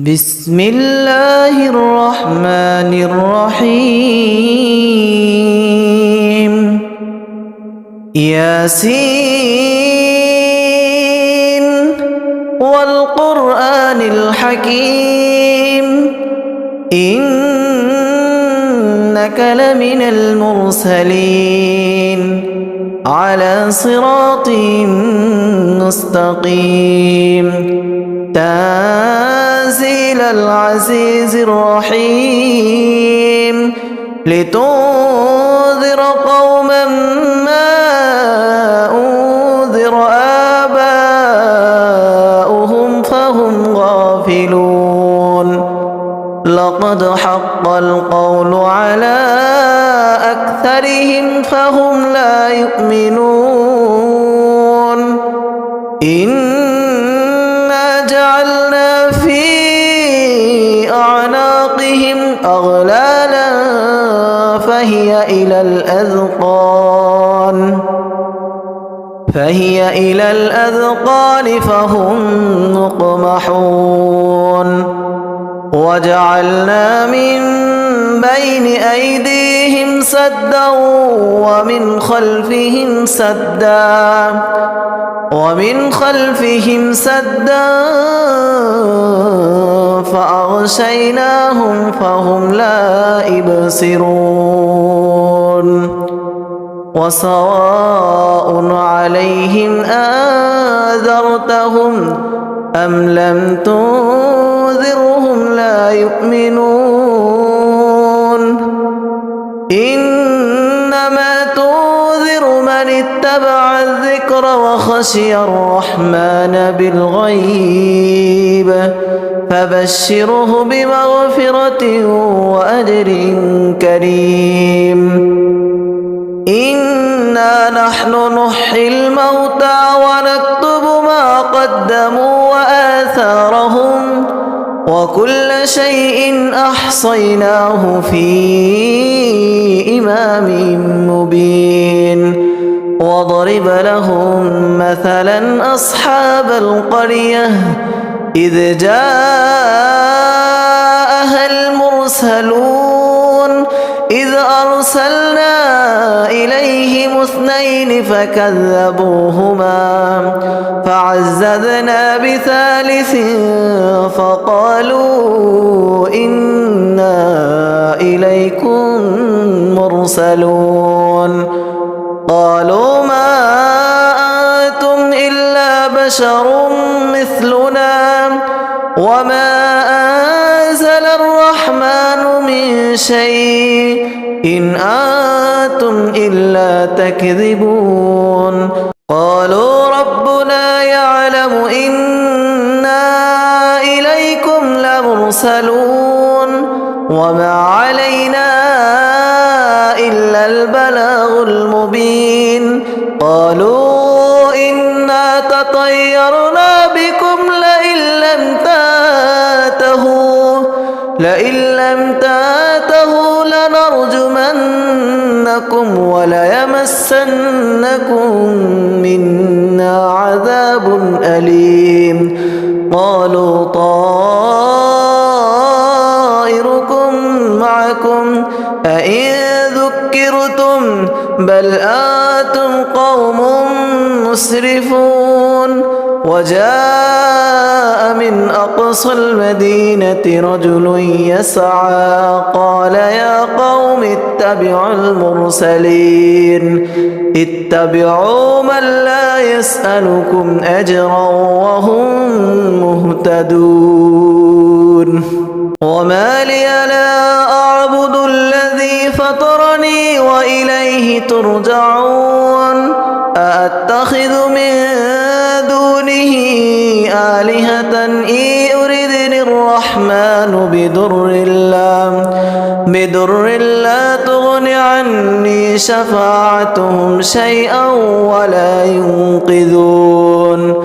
بسم الله الرحمن الرحيم ياسين والقرآن الحكيم إنك لمن المرسلين على صراط مستقيم تنزيل العزيز الرحيم لتنذر قوما ما أنذر آباؤهم فهم غافلون لقد حق القول على أكثرهم فهم لا يؤمنون إنا جعلنا في أعناقهم أغلالا فهي إلى الأذقان فهم مقمحون وجعلنا من بين أيديهم سدا ومن خلفهم سدا فأغشيناهم فهم لا يبصرون وسواء عليهم أنذرتهم أم لم تنذرهم لا يؤمنون إنما تنذر من اتبع الذكر وخشي الرحمن بالغيب فبشره بمغفرة وأجر كريم إنا نحن نحيي الموتى ونكتب ما قدموا وآثارهم وكل شيء أحصيناه في إمام مبين واضرب لهم مثلا أصحاب القرية إذ جاءها المرسلون إذ أرسلنا إليهم 2 فكذبوهما فعززنا بثالث فقالوا إنا إليكم مرسلون قالوا ما أنتم إلا بشر مثلنا وما أنزل الرحمن من شيء إن أنتم إلا تكذبون قالوا ربنا يعلم إنا إليكم لمرسلون وما علينا إلا البلاغ المبين قالوا إنا تطيرنا بكم لئن لم تنتهوا لنرجمنكم وليمسنكم منا عذاب أليم قالوا طائركم معكم أئن ذكرتم بل أنتم قوم مسرفون وجاء من أقصى المدينة رجل يسعى قال يا قوم اتبعوا المرسلين اتبعوا من لا يسألكم أجرا وهم مهتدون وما لي لا أعبد الذي فطرني وإليه ترجعون أأتخذ من دونه آلهة إن يردني الرحمن بدر لا تغن عني شفاعتهم شيئا ولا ينقذون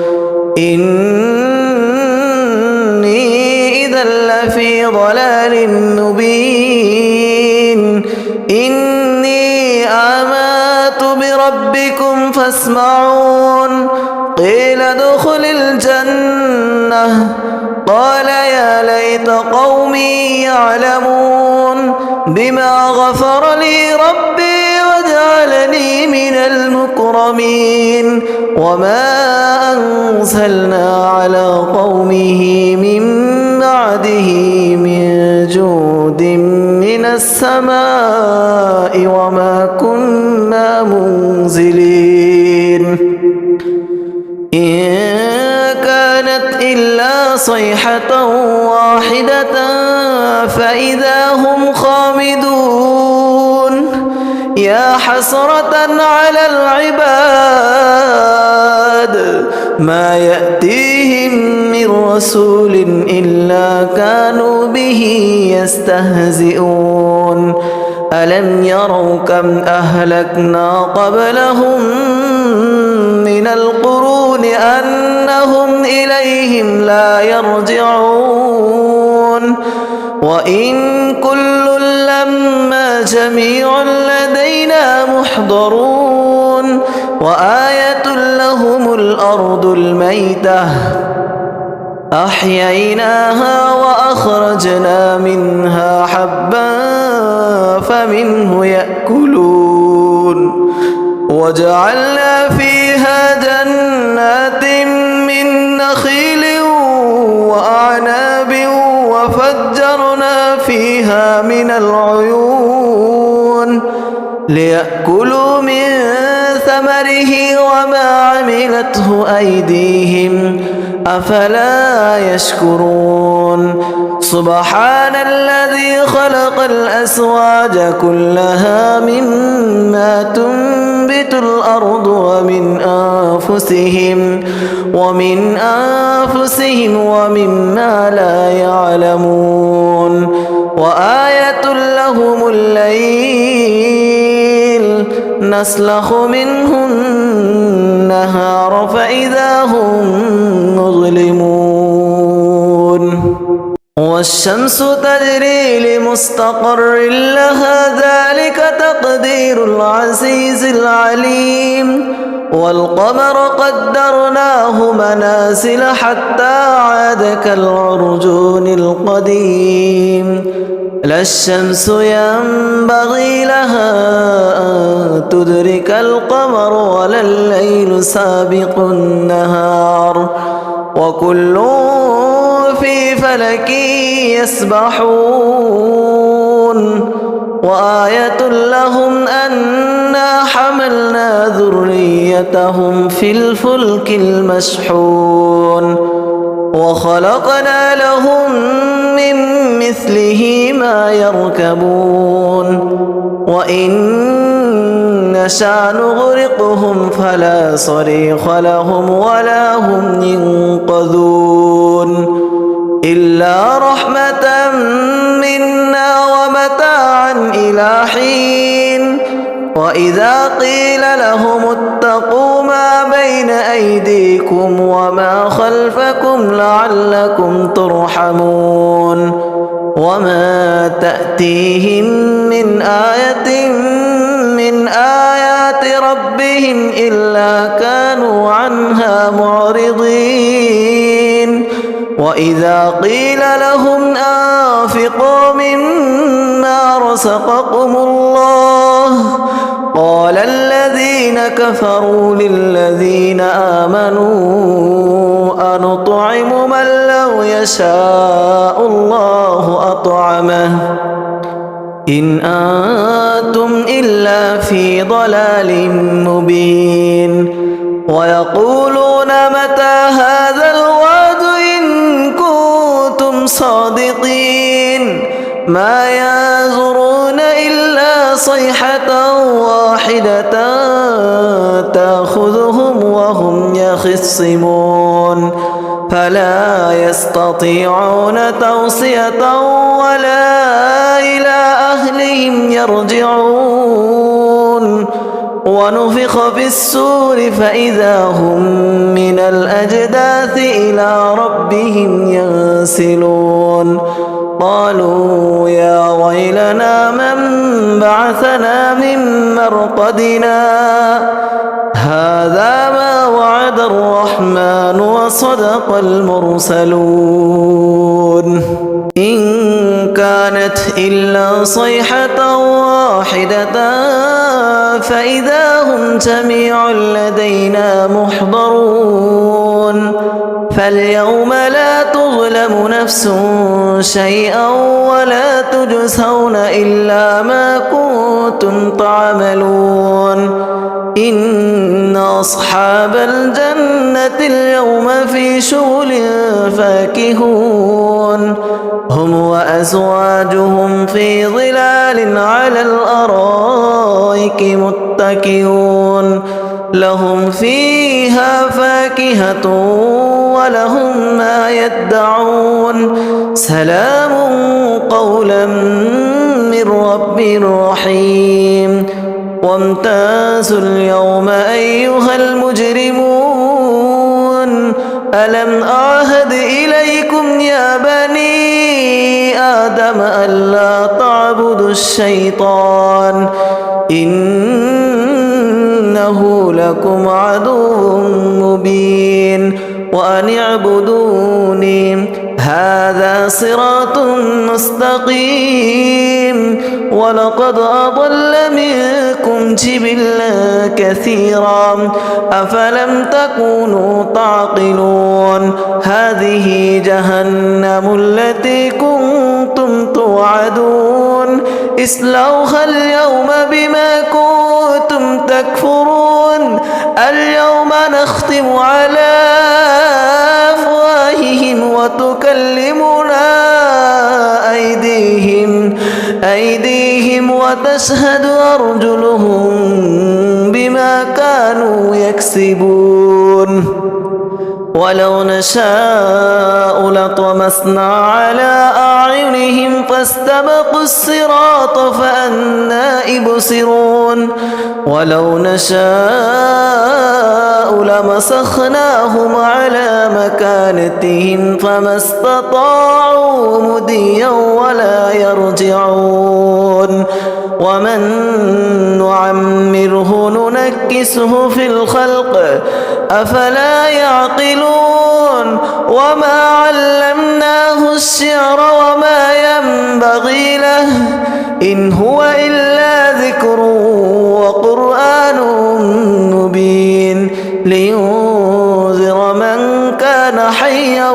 إني إذا لفي ضلال مبين إني آمنت بربكم فاسمعون قيل ادخل الجنة قال يا ليت قومي يعلمون بما غفر لي ربي وجعلني من المكرمين وما أنزلنا على قومه من بعده من جود من السماء وما كنا منزلين إن كانت إلا صيحة واحدة فإذا هم خامدون يا حسرة على العباد ما يأتيهم من رسول إلا كانوا به يستهزئون ألم يروا كم أهلكنا قبلهم من القرون أنهم إليهم لا يرجعون وإن كل لما جميع لدينا محضرون وآية لهم الأرض الميتة أحييناها وأخرجنا منها حبا فمنه يأكلون وجعلنا فيها جنات من نخيل وأعناب وفجرنا فيها من العيون ليأكلوا من ثمره وما عملته أيديهم أفلا يشكرون سبحان الذي خلق الأزواج كلها مما تنبت الأرض ومن أنفسهم ومما لا يعلمون وآية لهم الليل نسلخ منه النهار فإذا هم مظلمون والشمس تجري لمستقر لها ذلك تقدير العزيز العليم والقمر قدرناه منازل حتى عاد كالعرجون القديم لا الشمس ينبغي لها أن تدرك القمر ولا الليل سابق النهار وكل في فلك يسبحون وآية لهم أنا حملنا ذريتهم في الفلك المشحون وخلقنا لهم من مثله ما يركبون وإن نشأ نغرقهم فلا صريخ لهم ولا هم ينقذون إلا رحمة منا ومتاعا إلى حين وإذا قيل لهم اتقوا ما بين أيديكم وما خلفكم لعلكم ترحمون وما تأتيهم من آية من آيات ربهم إلا كانوا عنها معرضين وإذا قيل لهم أنفقوا مما رزقكم الله قال الذين كفروا للذين آمنوا أنطعم من لو يشاء الله أطعمه إن أنتم إلا في ضلال مبين ويقولون متى هذا الوعد إن كنتم صادقين ما ينظرون إلا صيحة واحدة تأخذهم وهم يخصمون فلا يستطيعون توصية ولا إلى أهلهم يرجعون ونفخ في السور فإذا هم من الأجداث إلى ربهم ينسلون قالوا يا ويلنا من بعثنا من مرقدنا هذا ما وعد الرحمن وصدق المرسلون إن كانت إلا صيحة واحدة فإذا هم جميع لدينا محضرون فاليوم لا تظلم نفس شيئا ولا تجزون إلا ما كنتم تعملون إن أصحاب الجنة اليوم في شغل فاكهون هم وأزواجهم في ظلال على الأرائك متكئون لهم فيها فاكهة ولهم ما يدعون سلام قولا من رب رحيم وامتازوا اليوم أيها المجرمون ألم أعهد إليكم يا بني آدم ألا تعبدوا الشيطان إنه لكم عدو مبين وأن اعبدوني هذا صراط مستقيم ولقد أضل منكم جبلا كثيرا أفلم تكونوا تعقلون هذه جهنم التي كنتم توعدون اصلوها اليوم بما كنتم تكفرون اليوم نختم على أفواههم وتكلمنا أيديهم وتشهد أرجلهم بما كانوا يكسبون ولو نشاء لطمسنا على أعينهم فاستبقوا الصراط فأنى يبصرون ولو نشاء لمسخناهم على مكانتهم فما استطاعوا مضيا ولا يرجعون ومن نعمره ننكسه في الخلق أفلا يعقلون وما علمناه الشعر وما ينبغي له إن هو إلا ذكر وقرآن مبين لينذر من كان حيا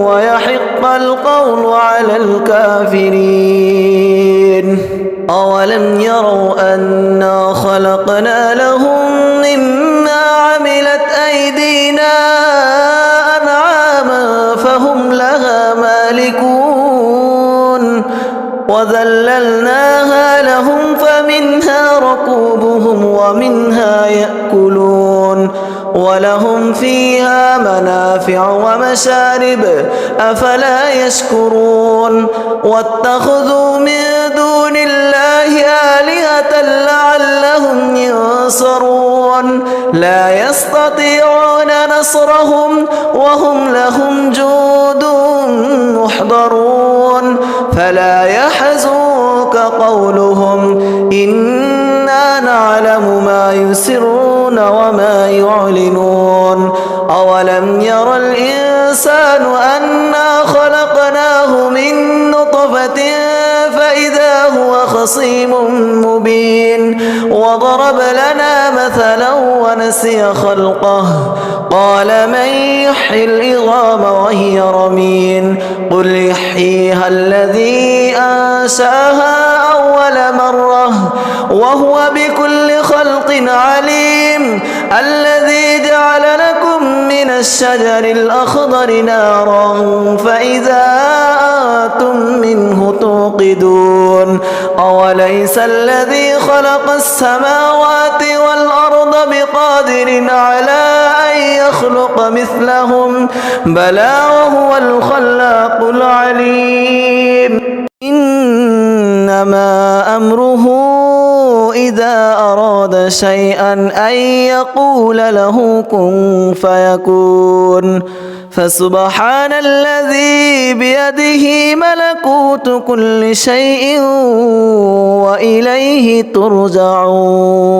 ويحق القول على الكافرين أولم يروا أنا خلقنا لهم مما عملت أيدينا أنعاما فهم لها مالكون وذللناها لهم فمنها ركوبهم ومنها يأكلون ولهم فيها منافع ومشارب أفلا يشكرون واتخذوا من دون الله آلهة لعلهم ينصرون لا يستطيعون نصرهم وهم لهم جند محضرون فلا يحزنك قولهم إنا نعلم ما يسرون وما يعلنون أولم ير الإنسان أنا خلقناه من نطفة فإذا هو خصيم مبين وضرب لنا مثلا ونسي خلقه قال من يحيي العظام وهي رميم قل يحييها الذي أنشأها أول مرة وهو بكل خلق عليم الذي جعل لكم من الشجر الأخضر نارا فإذا أنتم منه توقدون أوليس الذي خلق السماوات والأرض بقادر على أن يخلق مثلهم بلى وهو الخلاق العليم إنما أمره إذا أراد شيئا أن يقول له كن فيكون فسبحان الذي بيده ملكوت كل شيء وإليه ترجعون.